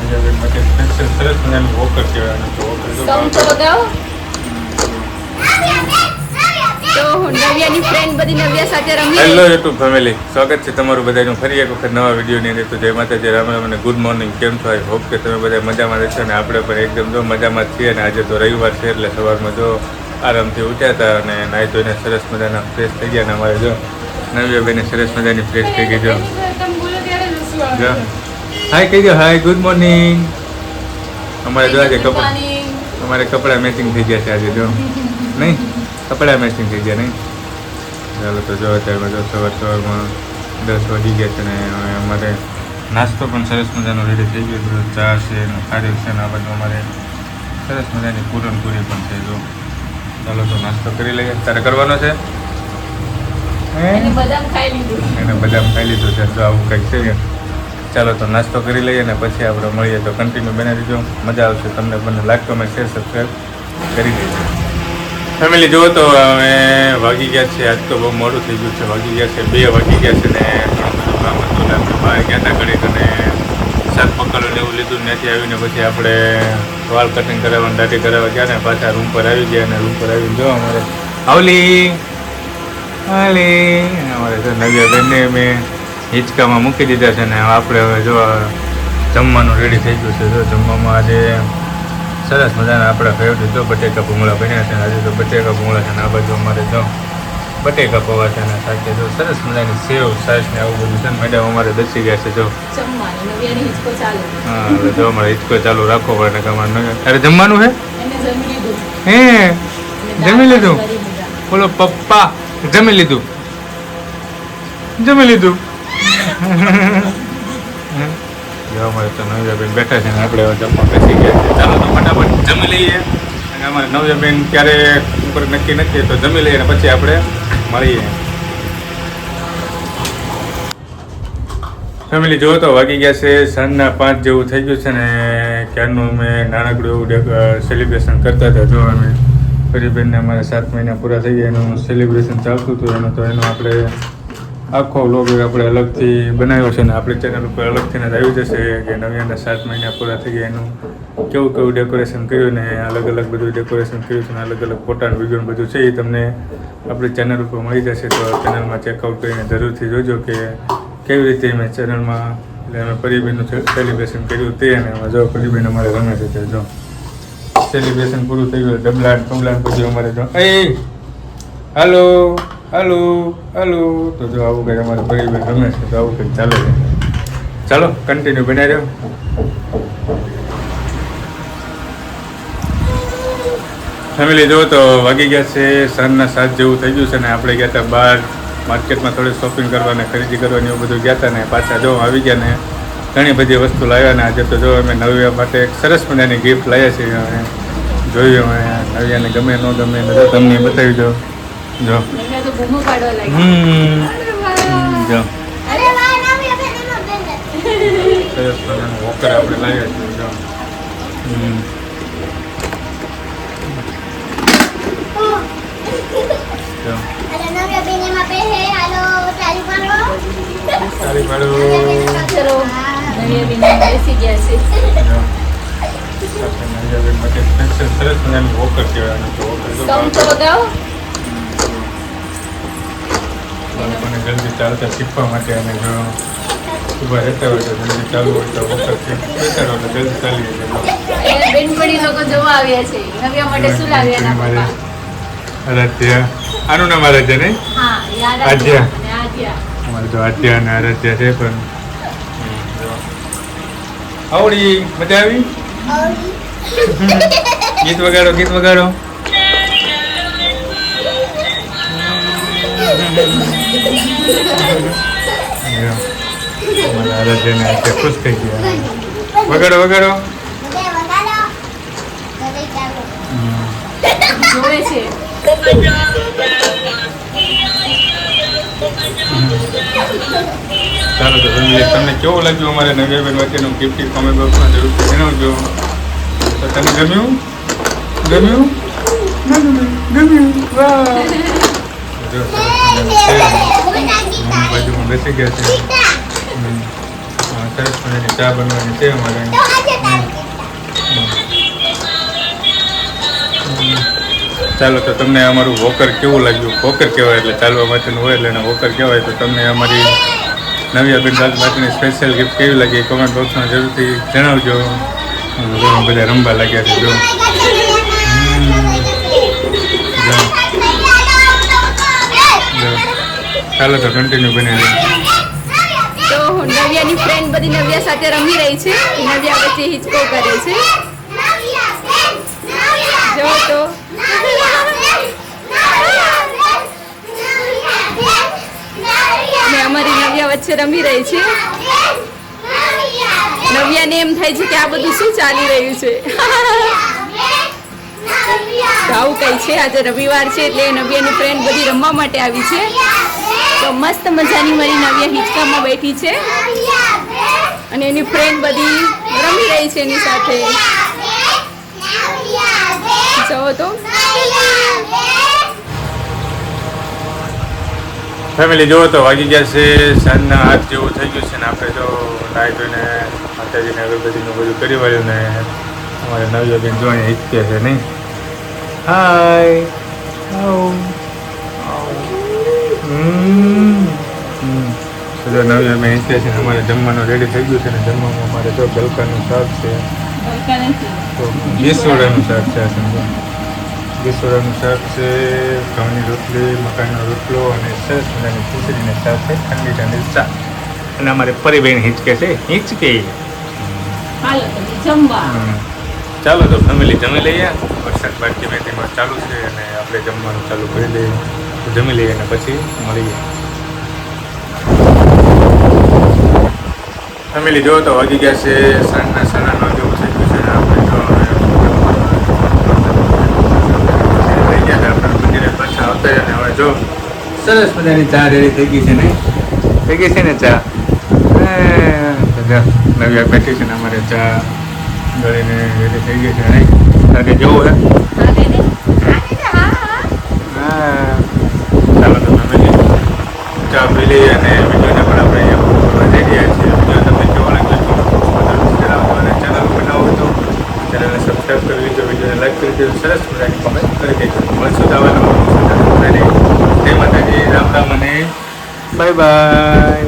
સરસ મજાનું વોકર કહેવાય તો નવ્યાની ફ્રેન્ડ બધી નવ્યા સાથે રમી. હેલો યુટ્યુબ ફેમિલી, સ્વાગત છે તમારું બધાનું ફરી એક વખત નવા વિડીયોની અંદર. તો જય માતાજી, રામ રામ અને ગુડ મોર્નિંગ. કેમ છો? આઈ હોપ કે તમે બધા મજામાં રહેશો અને આપણે પણ એકદમ જો મજામાં છીએ. અને આજે તો રવિવાર છે એટલે સવારમાં જો આરામથી ઉઠ્યા હતા અને નાહી ધોઈને સરસ મજાના ફ્રેશ થઈ ગયા. અને અમારે જો નવ્યાબેને સરસ મજાની ફ્રેશ થઈ ગઈ. જો હાય કહી દો, હાય ગુડ મોર્નિંગ. અમારે જો આજે અમારે કપડાં મેચિંગ થઈ ગયા છે આજે, જો નહીં કપડાં મેચિંગ થઈ ગયા નહીં. ચાલો તો જો અત્યારે જો સવારમાં 10 વાગી ગયા છે ને અમારે નાસ્તો પણ સરસ મજાનો રેડી થઈ ગયો છે. ચા છે ને ખારી છે ને આ બધું અમારે સરસ મજાની પૂરણપૂરી પણ છે. જો ચાલો તો નાસ્તો કરી લઈએ. તારે કરવાનો છે? એને બદામ ખાઈ લીધું છે. તો આવું કંઈક છે. ચાલો તો નાસ્તો કરી લઈએ ને પછી આપણે મળીએ. તો કન્ટિન્યુ બનાવી દેજો, મજા આવશે તમને બંને. લાઈક કમેન્ટ શેર સબસ્ક્રાઈબ કરી દેજો. ફેમિલી જુઓ તો અમે વાગી ગયા છે, આજ તો બહુ મોડું થઈ ગયું છે. વાગી ગયા છે 2 વાગી ગયા છે ને ઘણું બધું કામ હતું. આપણે બહાર ગયા હતા ઘડીક અને શાક પકડવાનું એવું લીધું. ત્યાંથી આવીને પછી આપણે વાળ કટિંગ કરાવવાનું દાઢી કરાવવા ગયા ને પાછા રૂમ પર આવી ગયા. અને રૂમ પર આવીને જો અમારે આવલી અમારે તો નવ્યાબેનને મેં હિંચકામાં મૂકી દીધા છે ને આપણે હવે જો જમવાનું રેડી થઈ ગયું છે. જો જમવામાં આજે સરસ મજાના આપણા ફેવરેટ જો બટેકા ભૂંગળા બન્યા છે. આજે તો બટેકા ભૂંગળા છે ને આ બાજુ અમારે જો બટેકા પૌવા છે ને સાથે જો સરસ મજાની સેવ છાશ ને આવું બધું છે ને મેડમ અમારે દસી ગયા છે. જો હા હવે જો અમારે હિંચકો ચાલુ રાખવો પડે ને અમારે અરે જમવાનું છે હે જમી લીધું. બોલો પપ્પા જમી લીધું જો અમારે તો નવ્યાબેન બેઠા છે ને આપણે જમવા બેસી ગયા છે. ચાલો તો ફટાફટ જમી લઈએ. અને અમારે નવ્યાબેન ક્યારે ઉપર નક્કી નથી તો જમી લઈએ અને પછી આપણે મળીએ. ફેમિલી જુઓ તો વાગી ગયા છે સાંજના 5 જેવું થઈ ગયું છે ને ક્યારનું અમે નાનકડું એવું સેલિબ્રેશન કરતા હતા. જો અમે પરિબેનને અમારે 7 મહિના પૂરા થઈ ગયા એનું સેલિબ્રેશન ચાલતું હતું. એનો આપણે આખો વ્લોગ આપણે અલગથી બનાવ્યો છે ને આપણી ચેનલ ઉપર અલગથી આવી જશે કે નવ્યાના 7 મહિના પૂરા થઈ ગયા એનું કેવું ડેકોરેશન કર્યું ને અલગ અલગ બધું ડેકોરેશન કર્યું છે ને અલગ અલગ ફોટા વિડીયો બધું છે એ તમને આપણી ચેનલ ઉપર મળી જશે. તો ચેનલમાં ચેકઆઉટ કરીને જરૂરથી જોજો કે કેવી રીતે મેં ચેનલમાં એટલે અમે પરિબેનનું સેલિબ્રેશન કર્યું તે. અને એમાં જો પરિબેન અમારે રમે છે તે જો સેલિબ્રેશન પૂરું થઈ ગયું ડબલાટ કબલાટ પછી અમારે જો હાલો તો જો આવું કંઈ અમારે પરિવાર રમે છે તો આવું કંઈક ચાલે છે. ચાલો કન્ટિન્યુ બનાવી રહ્યો. ફેમિલી જુઓ તો વાગી ગયા છે સાંજના 7 જેવું થઈ ગયું છે ને આપણે ગયા હતા બહાર માર્કેટમાં થોડી શોપિંગ કરવાને ખરીદી કરવાની એવું બધું ગયા હતા ને પાછા જો આવી ગયા ને ઘણી બધી વસ્તુ લાવ્યા. ને આજે તો જો અમે નવ્યા માટે એક સરસ મજાની ગિફ્ટ લાવ્યા છીએ. અને જોયું અમે નવ્યાને ગમે ન ગમે તમને બતાવી દો. જો જો સરસ મજાનું વોકર આપણે લાવ્યા છીએ. જો સરસ મજાનું વોકર કહેવાય બાળકોને જલ્દી ચાલતા શીખવા માટે. અને જો ઊભા રહેતા હોય તો જલ્દી ચાલુ હોય તો વોકર બેસાડો એટલે જલ્દી ચાલી જાય. આરાધ્યા આનું નામ આરાધ્યા નહીં આધ્યા અમારે તો આધ્યા અને આરાધ્યા છે. પણ આવડી મજા આવી? ગીત વગાડો અમારા આરાધ્યાને ખુશ થઈ ગયા. વગાડો ચાલો તો તમને કેવું લાગ્યું અમારે નવ્યાબેન વચ્ચેનું ગિફ્ટ કોમેન્ટ બોક્સમાં જરૂરથી જણાવજો. તો તને ગમ્યું? બાજુમાં બેસી ગયા છે. સરસ મજાની ચા બનવાની છે અમારે. ચાલો તો તમને અમારું વોકર કેવું લાગ્યું? વોકર કહેવાય એટલે ચાલવા માટેનું હોય એટલે એને વોકર કહેવાય. તો તમને અમારી નવ્યાબેન માટેની સ્પેશિયલ ગિફ્ટ કેવી લાગી કોમેન્ટ બોક્સમાં જરૂરથી જણાવજો. બધા રમવા લાગ્યા છે જો. ચાલો તો કન્ટિન્યુ બની. તો નવ્યાની ફ્રેન્ડ બધી નવ્યા સાથે રમી રહી છે. નવ્યા વચ્ચે હિચકો કરે છે. જો તો અને અમારી નવ્યા વચ્ચે રમી રહી છે. નવ્યાને એમ થાય છે કે આ બધું શું ચાલી રહ્યું છે. તો આવું કઈ છે. આજે રવિવાર છે એટલે નવ્યાની ફ્રેન્ડ બધી રમવા માટે આવી છે. તો મસ્ત મજાની મારી નવ્યા હિંચકામાં બેઠી છે અને એની ફ્રેન્ડ બધી રમી રહી છે એની સાથે. જુઓ તો ફેમિલી જુઓ તો વાગી ગયા છે સાંજના 8 જેવું થઈ ગયું છે ને આપણે જો નાહી ધોઈને માતાજીને અગરબત્તીનું બધું કરી વાળ્યું ને અમારે નવ્યાબેન જો અહીંયા હિચકે છે નહીં. હાય જો નવ્યાબેન હિચકે છે ને અમારે જમવાનું રેડી થઈ ગયું છે ને જમવામાં અમારે જો ગલકાનું શાક છે તો ગીસોડાનું શાક છે આ સમજો. ગીસોડાનું શાક છે, ઘઉંની રોટલી, મકાઈનો રોટલો અને સરસ મજાની ખીચડીને સાથે ઠંડી ઠંડી ચા. અને અમારે પરિબેન હિંચકે છે હિંચકે. ચાલો તો ફેમિલી જમી લઈએ. વરસાદ બાકી મેથીમાં ચાલુ છે અને આપણે જમવાનું ચાલુ કરી દઈએ. તો જમી લઈએ અને પછી મળીએ. ફેમિલી જો તો વાગી ગયા છે સાંજના 9:30 જેવું થઈ ગયું છે ને આપણે જો થઈ ગયા છે આપણે મંદિરે પાછા આવતા અને હવે જો સરસ મજાની ચા રેડી થઈ ગઈ છે ને. થઈ ગઈ છે ને ચા. નવ્યા બેઠી છે ને અમારે ચા ગળીને રેડી થઈ ગઈ છે નહીં. તારે જવું હે? હા ચાલો તો ફેમિલી ચા પી લઈએ અને વિડીયોને પણ આપણે અહીંયા જઈ રહ્યા છીએ. વિડીયો તમને કેવો લાગ્યો જણાવજો અને ચેનલ બનાવો તો ચેનલને સબસ્ક્રાઈબ કરી લેજો, વિડીયોને લાઈક કરી દેજો, સરસ મજાની કોમેન્ટ કરી દેજો. મળશું તો આવા નવા જય માતાજી, રામ રામ અને બાય બાય.